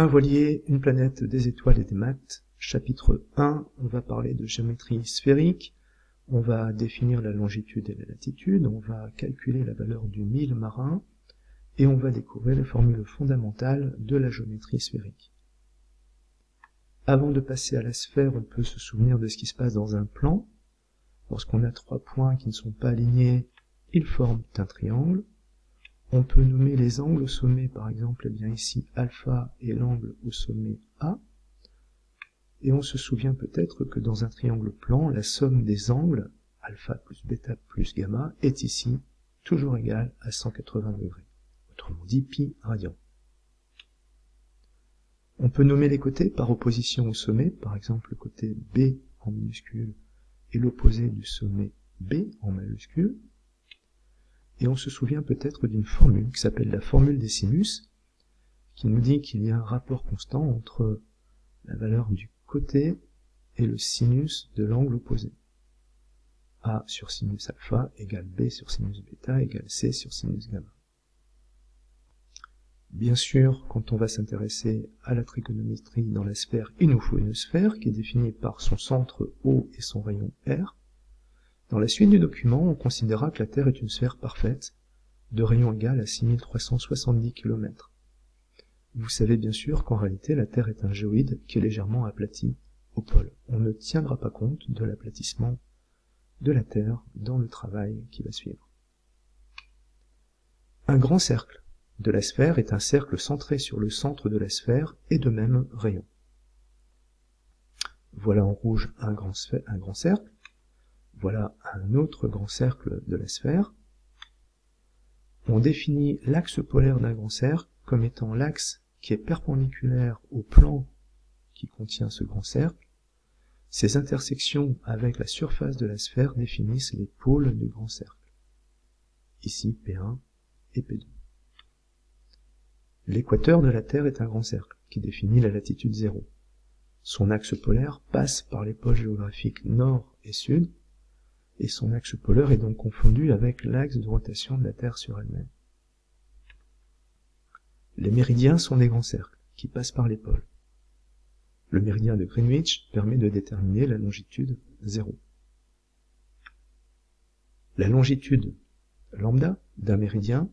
Un voilier, une planète, des étoiles et des maths. Chapitre 1, on va parler de géométrie sphérique, on va définir la longitude et la latitude, on va calculer la valeur du mille marin, et on va découvrir les formules fondamentales de la géométrie sphérique. Avant de passer à la sphère, on peut se souvenir de ce qui se passe dans un plan. Lorsqu'on a trois points qui ne sont pas alignés, ils forment un triangle. On peut nommer les angles au sommet, par exemple, eh bien ici alpha et l'angle au sommet A. Et on se souvient peut-être que dans un triangle plan, la somme des angles, alpha plus bêta plus gamma, est ici toujours égale à 180 degrés. Autrement dit, pi radian. On peut nommer les côtés par opposition au sommet, par exemple le côté B en minuscule et l'opposé du sommet B en majuscule. Et on se souvient peut-être d'une formule qui s'appelle la formule des sinus, qui nous dit qu'il y a un rapport constant entre la valeur du côté et le sinus de l'angle opposé. A sur sinus alpha égale B sur sinus bêta égale C sur sinus gamma. Bien sûr, quand on va s'intéresser à la trigonométrie dans la sphère, il nous faut une sphère qui est définie par son centre O et son rayon R. Dans la suite du document, on considérera que la Terre est une sphère parfaite, de rayon égal à 6370 km. Vous savez bien sûr qu'en réalité, la Terre est un géoïde qui est légèrement aplati au pôle. On ne tiendra pas compte de l'aplatissement de la Terre dans le travail qui va suivre. Un grand cercle de la sphère est un cercle centré sur le centre de la sphère et de même rayon. Voilà en rouge un grand cercle. Voilà un autre grand cercle de la sphère. On définit l'axe polaire d'un grand cercle comme étant l'axe qui est perpendiculaire au plan qui contient ce grand cercle. Ces intersections avec la surface de la sphère définissent les pôles du grand cercle. Ici P1 et P2. L'équateur de la Terre est un grand cercle qui définit la latitude 0. Son axe polaire passe par les pôles géographiques nord et sud, et son axe polaire est donc confondu avec l'axe de rotation de la Terre sur elle-même. Les méridiens sont des grands cercles qui passent par les pôles. Le méridien de Greenwich permet de déterminer la longitude 0. La longitude lambda d'un méridien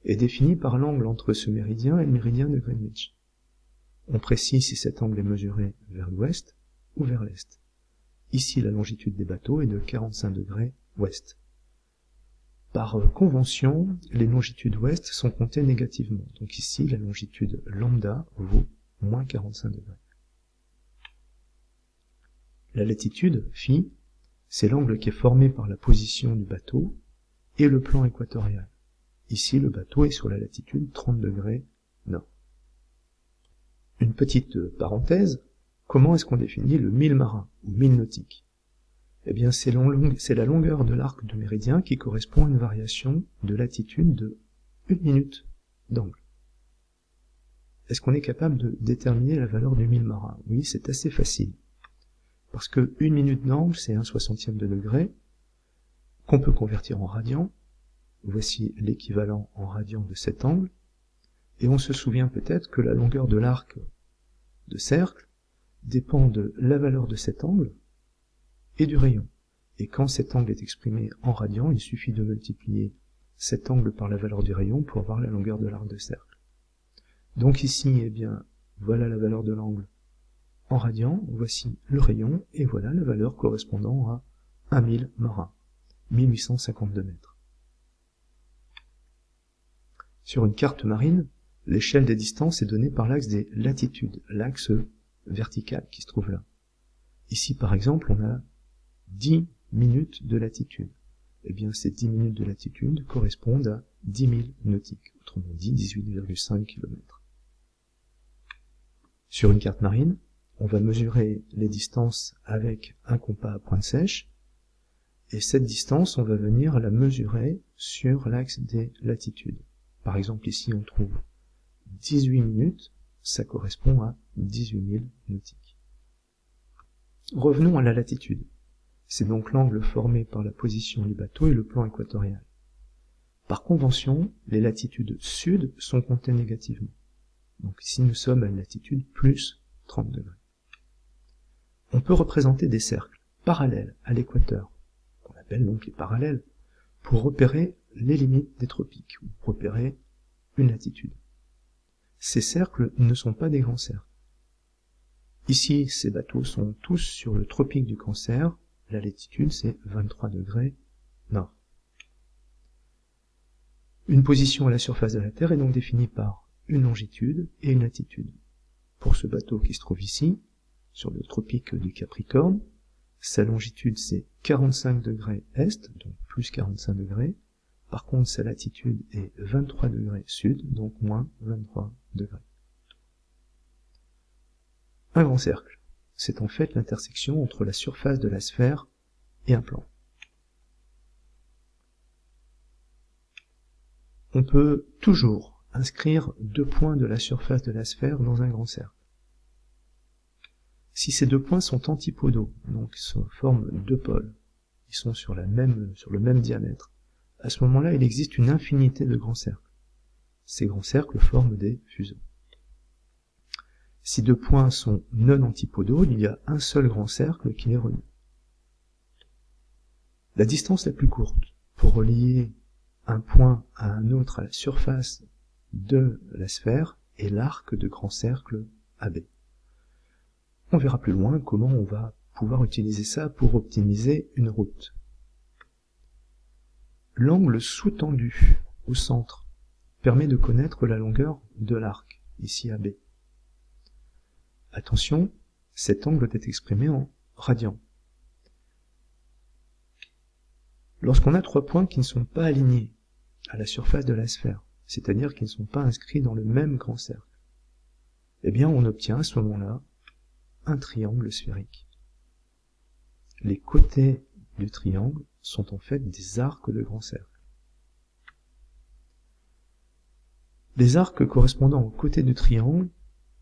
est définie par l'angle entre ce méridien et le méridien de Greenwich. On précise si cet angle est mesuré vers l'ouest ou vers l'est. Ici, la longitude des bateaux est de 45 degrés ouest. Par convention, les longitudes ouest sont comptées négativement. Donc ici, la longitude lambda vaut moins 45 degrés. La latitude, phi, c'est l'angle qui est formé par la position du bateau et le plan équatorial. Ici, le bateau est sur la latitude 30 degrés nord. Une petite parenthèse, comment est-ce qu'on définit le mille marin, ou mille nautique? Eh bien, c'est la longueur de l'arc de méridien qui correspond à une variation de latitude de 1 minute d'angle. Est-ce qu'on est capable de déterminer la valeur du mille marin? Oui, c'est assez facile. Parce que 1 minute d'angle, c'est 1/60 de degré, qu'on peut convertir en radian. Voici l'équivalent en radian de cet angle. Et on se souvient peut-être que la longueur de l'arc de cercle dépend de la valeur de cet angle et du rayon. Et quand cet angle est exprimé en radian, il suffit de multiplier cet angle par la valeur du rayon pour avoir la longueur de l'arc de cercle. Donc ici, eh bien, voilà la valeur de l'angle en radian, voici le rayon, et voilà la valeur correspondant à 1 mille marin, 1852 mètres. Sur une carte marine, l'échelle des distances est donnée par l'axe des latitudes, l'axe vertical qui se trouve là. Ici, par exemple, on a 10 minutes de latitude. Eh bien, ces 10 minutes de latitude correspondent à 10 000 nautiques, autrement dit 18,5 km. Sur une carte marine, on va mesurer les distances avec un compas à pointe sèche, et cette distance, on va venir la mesurer sur l'axe des latitudes. Par exemple, ici, on trouve 18 minutes, ça correspond à 18 000 nautiques. Revenons à la latitude. C'est donc l'angle formé par la position du bateau et le plan équatorial. Par convention, les latitudes sud sont comptées négativement. Donc ici nous sommes à une latitude plus 30 degrés. On peut représenter des cercles parallèles à l'équateur, qu'on appelle donc les parallèles, pour repérer les limites des tropiques, ou repérer une latitude. Ces cercles ne sont pas des grands cercles. Ici, ces bateaux sont tous sur le tropique du Cancer, la latitude c'est 23 degrés nord. Une position à la surface de la Terre est donc définie par une longitude et une latitude. Pour ce bateau qui se trouve ici, sur le tropique du Capricorne, sa longitude c'est 45 degrés est, donc plus 45 degrés. Par contre, sa latitude est 23 degrés sud, donc moins 23 degrés. Un grand cercle, c'est en fait l'intersection entre la surface de la sphère et un plan. On peut toujours inscrire 2 points de la surface de la sphère dans un grand cercle. Si ces 2 points sont antipodaux, donc forment 2 pôles, ils sont sur le même diamètre, à ce moment-là, il existe une infinité de grands cercles. Ces grands cercles forment des fuseaux. Si 2 points sont non antipodaux, il y a un seul grand cercle qui les relie. La distance la plus courte pour relier un point à un autre à la surface de la sphère est l'arc de grand cercle AB. On verra plus loin comment on va pouvoir utiliser ça pour optimiser une route. L'angle sous-tendu au centre permet de connaître la longueur de l'arc, ici AB. Attention, cet angle est exprimé en radians. Lorsqu'on a 3 points qui ne sont pas alignés à la surface de la sphère, c'est-à-dire qui ne sont pas inscrits dans le même grand cercle, eh bien on obtient à ce moment-là un triangle sphérique. Les côtés du triangle sont en fait des arcs de grand cercle. Les arcs correspondant aux côtés du triangle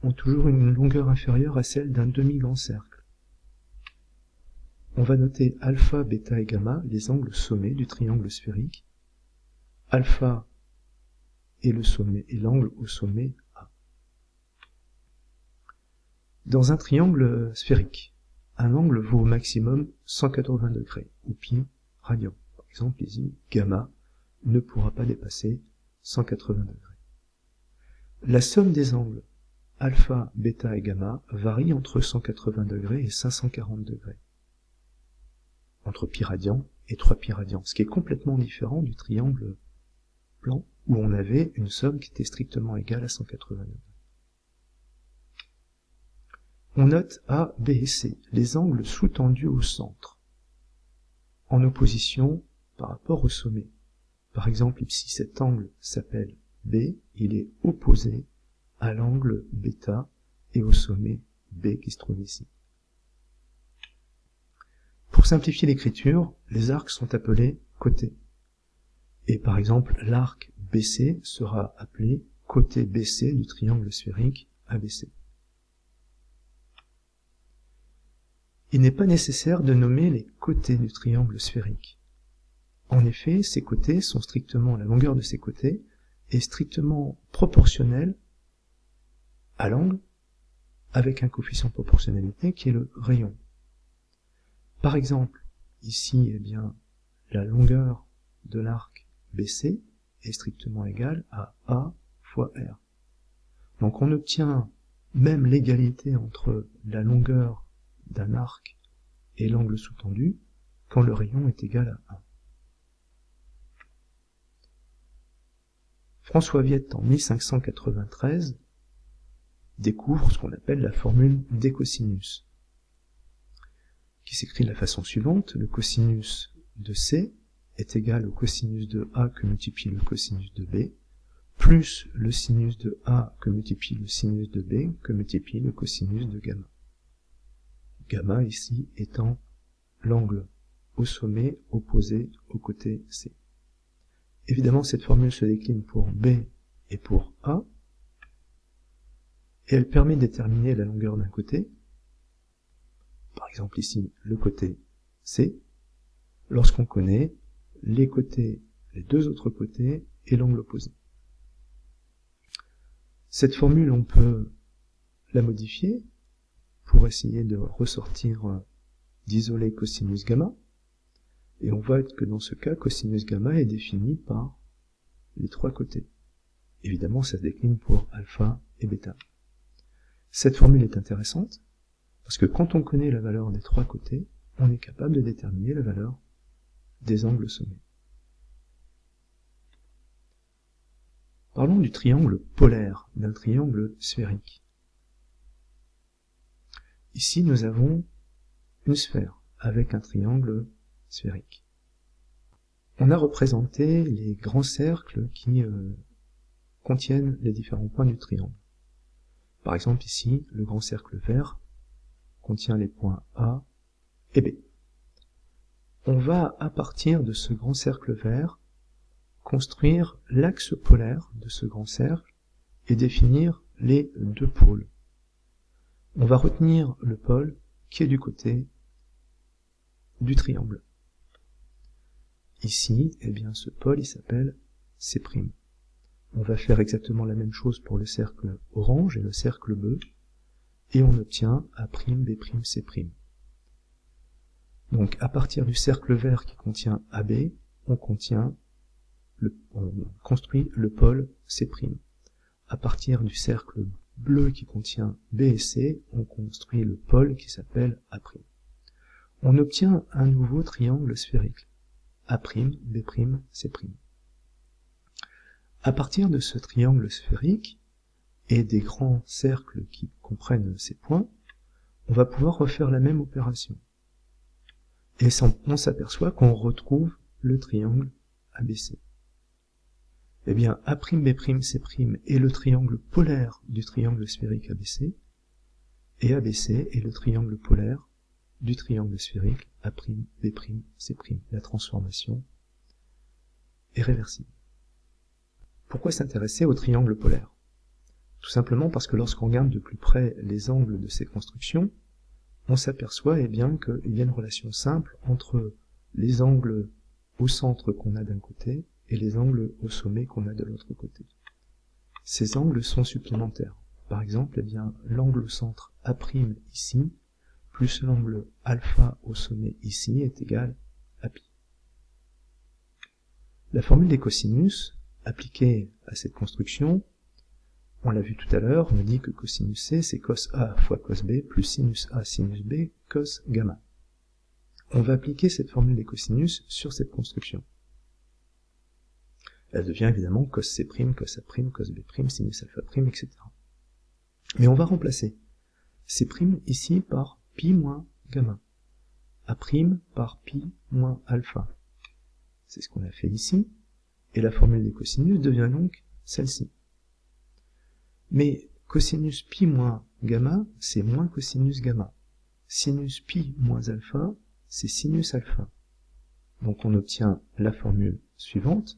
ont toujours une longueur inférieure à celle d'un demi-grand cercle. On va noter alpha, bêta et gamma, les angles sommets du triangle sphérique. Alpha est le sommet et l'angle au sommet A. Dans un triangle sphérique, un angle vaut au maximum 180 degrés, ou pi radian. Par exemple, ici, gamma ne pourra pas dépasser 180 degrés. La somme des angles alpha, bêta et gamma varie entre 180 degrés et 540 degrés. Entre pi radian et 3 pi radians, ce qui est complètement différent du triangle plan où on avait une somme qui était strictement égale à 180 degrés. On note A, B et C, les angles sous-tendus au centre, en opposition par rapport au sommet. Par exemple, si cet angle s'appelle B, il est opposé à l'angle bêta et au sommet B qui se trouve ici. Pour simplifier l'écriture, les arcs sont appelés côtés. Et par exemple, l'arc BC sera appelé côté BC du triangle sphérique ABC. Il n'est pas nécessaire de nommer les côtés du triangle sphérique. En effet, ces côtés sont strictement, la longueur de ces côtés est strictement proportionnelle à l'angle avec un coefficient de proportionnalité qui est le rayon. Par exemple, ici, eh bien, la longueur de l'arc BC est strictement égale à A fois R. Donc on obtient même l'égalité entre la longueur d'un arc et l'angle sous-tendu quand le rayon est égal à 1. François Viette, en 1593, découvre ce qu'on appelle la formule des cosinus, qui s'écrit de la façon suivante: le cosinus de C est égal au cosinus de A que multiplie le cosinus de B, plus le sinus de A que multiplie le sinus de B que multiplie le cosinus de gamma. Gamma ici étant l'angle au sommet opposé au côté C. Évidemment, cette formule se décline pour B et pour A, et elle permet de déterminer la longueur d'un côté, par exemple ici le côté C, lorsqu'on connaît les côtés, les deux autres côtés et l'angle opposé. Cette formule, on peut la modifier pour essayer de ressortir, d'isoler cosinus gamma, et on voit que dans ce cas, cosinus gamma est défini par les trois côtés. Évidemment, ça se décline pour alpha et bêta. Cette formule est intéressante, parce que quand on connaît la valeur des trois côtés, on est capable de déterminer la valeur des angles sommés. Parlons du triangle polaire, d'un triangle sphérique. Ici, nous avons une sphère avec un triangle sphérique. On a représenté les grands cercles qui contiennent les différents points du triangle. Par exemple, ici, le grand cercle vert contient les points A et B. On va, à partir de ce grand cercle vert, construire l'axe polaire de ce grand cercle et définir les deux pôles. On va retenir le pôle qui est du côté du triangle. Ici, eh bien, ce pôle, il s'appelle C'. On va faire exactement la même chose pour le cercle orange et le cercle bleu, et on obtient A', B', C'. Donc, à partir du cercle vert qui contient AB, on construit le pôle C'. À partir du cercle bleu qui contient B et C, on construit le pôle qui s'appelle A'. On obtient un nouveau triangle sphérique, A', B', C'. À partir de ce triangle sphérique et des grands cercles qui comprennent ces points, on va pouvoir refaire la même opération. Et on s'aperçoit qu'on retrouve le triangle ABC. Eh bien, A', B', C' est le triangle polaire du triangle sphérique ABC, et ABC est le triangle polaire du triangle sphérique A', B', C'. La transformation est réversible. Pourquoi s'intéresser au triangle polaire? Tout simplement parce que lorsqu'on regarde de plus près les angles de ces constructions, on s'aperçoit eh bien qu'il y a une relation simple entre les angles au centre qu'on a d'un côté et les angles au sommet qu'on a de l'autre côté. Ces angles sont supplémentaires. Par exemple, eh bien, l'angle au centre A' ici, plus l'angle alpha au sommet ici est égal à pi. La formule des cosinus, appliquée à cette construction, on l'a vu tout à l'heure, on dit que cosinus C, c'est cos A fois cos B, plus sinus A sinus B, cos gamma. On va appliquer cette formule des cosinus sur cette construction. Elle devient évidemment cos C', cos A', cos B', sinus alpha', etc. Mais on va remplacer C' ici par pi moins gamma, A' par pi moins alpha. C'est ce qu'on a fait ici, et la formule des cosinus devient donc celle-ci. Mais cosinus pi moins gamma, c'est moins cosinus gamma. Sinus pi moins alpha, c'est sinus alpha. Donc on obtient la formule suivante,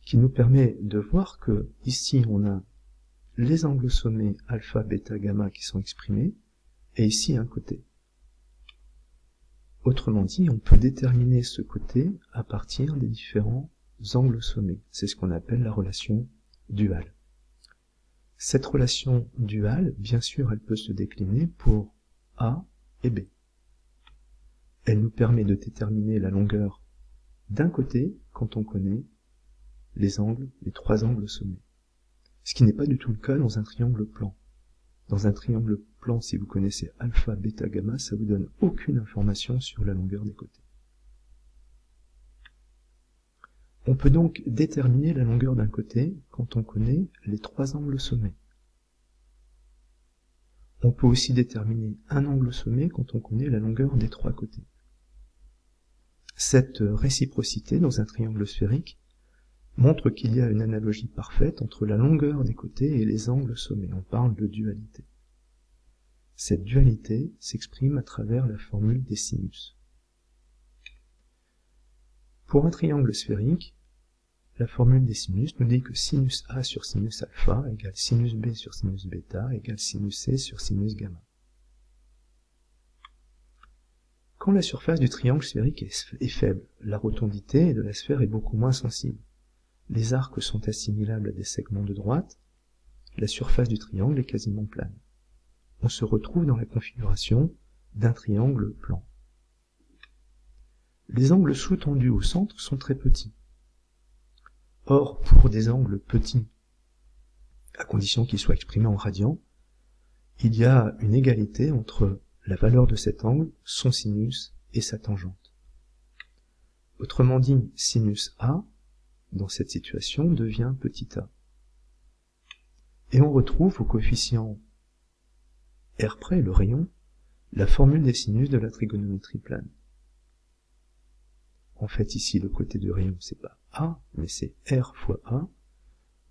qui nous permet de voir que ici on a les angles sommés alpha, bêta, gamma qui sont exprimés, et ici un côté. Autrement dit, on peut déterminer ce côté à partir des différents angles sommés. C'est ce qu'on appelle la relation duale. Cette relation duale, bien sûr, elle peut se décliner pour A et B. Elle nous permet de déterminer la longueur d'un côté quand on connaît les angles, les trois angles sommés. Ce qui n'est pas du tout le cas dans un triangle plan. Dans un triangle plan, si vous connaissez alpha, bêta, gamma, ça vous donne aucune information sur la longueur des côtés. On peut donc déterminer la longueur d'un côté quand on connaît les trois angles sommés. On peut aussi déterminer un angle sommé quand on connaît la longueur des trois côtés. Cette réciprocité dans un triangle sphérique montre qu'il y a une analogie parfaite entre la longueur des côtés et les angles sommés. On parle de dualité. Cette dualité s'exprime à travers la formule des sinus. Pour un triangle sphérique, la formule des sinus nous dit que sinus A sur sinus alpha égale sinus B sur sinus bêta égale sinus C sur sinus gamma. Quand la surface du triangle sphérique est faible, la rotondité de la sphère est beaucoup moins sensible. Les arcs sont assimilables à des segments de droite, la surface du triangle est quasiment plane. On se retrouve dans la configuration d'un triangle plan. Les angles sous-tendus au centre sont très petits. Or, pour des angles petits, à condition qu'ils soient exprimés en radians, il y a une égalité entre la valeur de cet angle, son sinus et sa tangente. Autrement dit, sinus A, dans cette situation, devient petit a. Et on retrouve au coefficient R près, le rayon, la formule des sinus de la trigonométrie plane. En fait, ici, le côté du rayon, c'est pas A, mais c'est R fois A.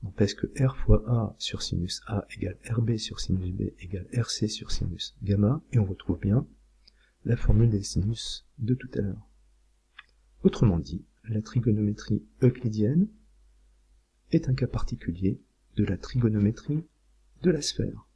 N'empêche que R fois A sur sinus A égale RB sur sinus B égale RC sur sinus gamma, et on retrouve bien la formule des sinus de tout à l'heure. Autrement dit, la trigonométrie euclidienne est un cas particulier de la trigonométrie de la sphère.